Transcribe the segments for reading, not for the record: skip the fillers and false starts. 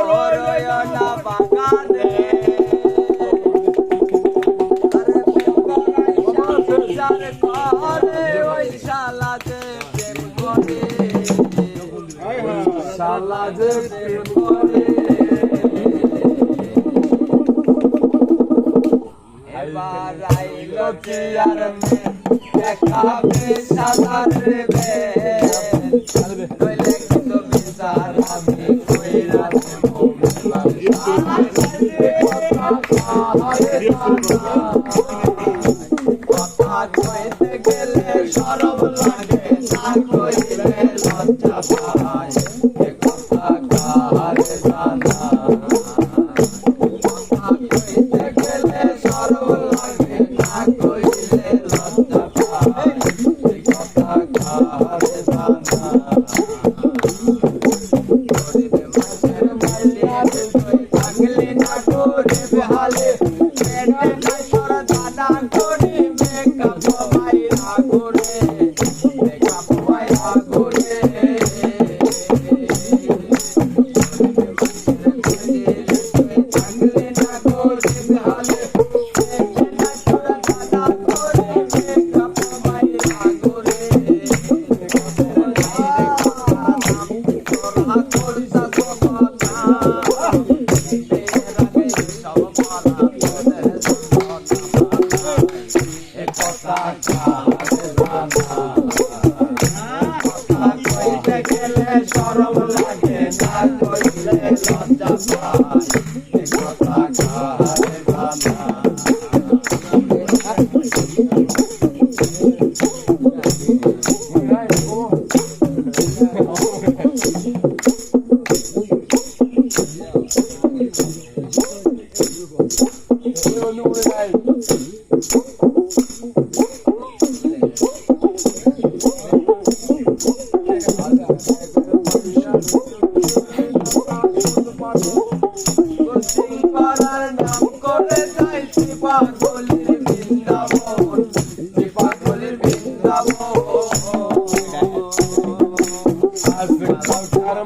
রয় না বাগানে যার করে ওই শালাতে প্রেম করে শালাতে প্রেম করে এবার আইলো কি আর দেখাবে শালার রে নইলে কিন্তু বিচার আমি কইরা কথা কইতে গেলে শরম লাগে না কইলে লজ্জা পায় এ কথা কারে জানা কথা কইতে গেলে শরম লাগে না কইলে লজ্জা পায় এ কথা কারে জানা গরিবে মাছের মাইলে তুই থাকলি না গরিবে হালে পেটে নাই তোর দানা করি মেকআপ বাইরা করে মেকআপ বাইরা করে থাকলি না গরিবে হালে পেটে নাই তোর দানা করে মেকআপ বাইরা করে শরম লাগে না কইলে লজ্জা পায় এ কথা কারে জানা পাড়ার নাম করে যাইছি পাগলের বৃন্দাবন পাগলের বৃন্দাবন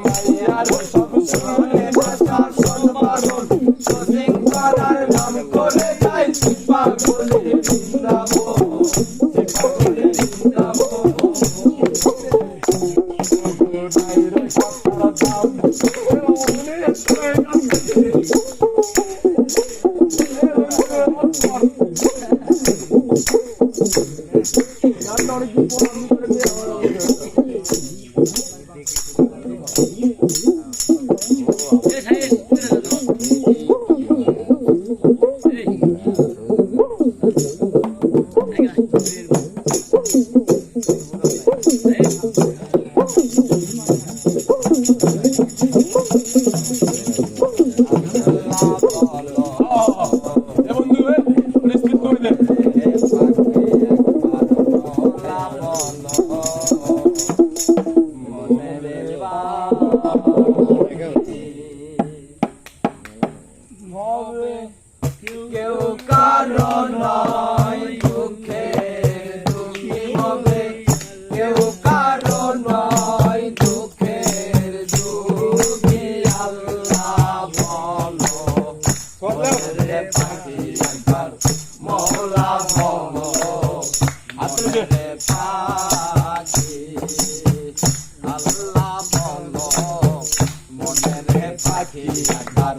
মাইয়ার সব শুনে শাসন বারণ পাড়ার নাম করে যাইছি পাগলের বৃন্দাবন পাগলের বৃন্দাবন কেউ কারণ নয় দুঃখে দুঃখী হবে কেউ কারণ নয় দুঃখের দুঃখী আল্লাহ বলো রে পাখি একবার মওলা বলো রে পাখি আল্লাহ বলো মনের পাখি একবার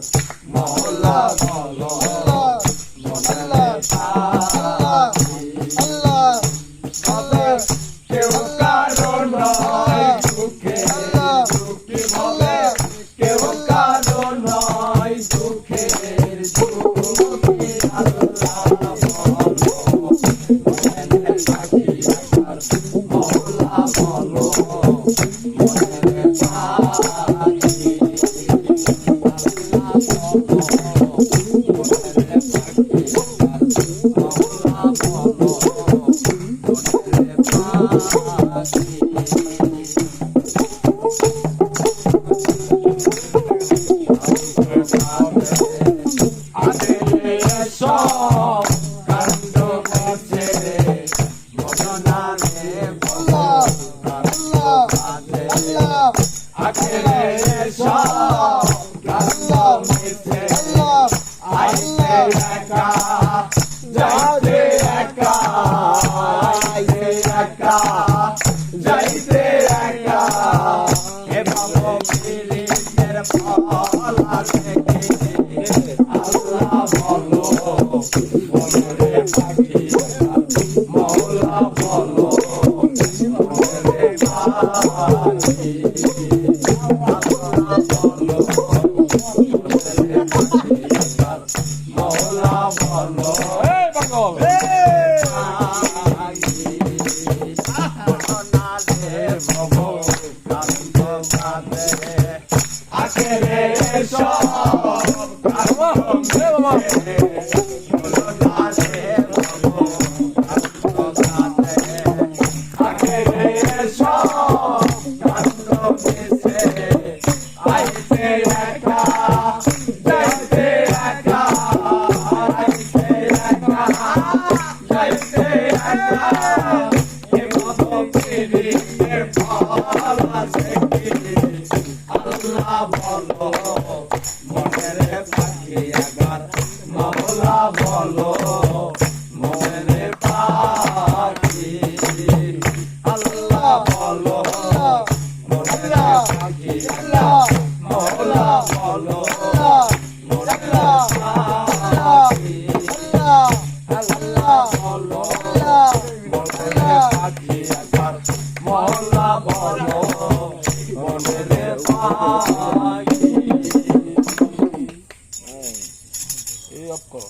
মওলা বলো কেউ কারণ নয় দুঃখে দুঃখী হবে কেউ কারণ নয় দুঃখের দুঃখী আল্লাহ বলো মনের পাখি একবার মওলা বলো মনের পাখি Allah যাইতে একা এ ভালো পীড়িতের ফল আছে কি আল্লাহ বলো মনরে পাখি মওলা বলো মনরে পাখি আল্লাহ বলো মনরে পাখি মওলা বলো এই পাগল আল্লাহ বলো মনের পাখি আবার মওলা বলো মনের পাখি আল্লাহ বলো মনের পাখি আল্লাহ মওলা বলো মনের পাখি আল্লাহ বলো মনের পাখি আবার মওলা বলো মনের পাখি এই অফ করো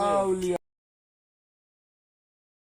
আউলিয়া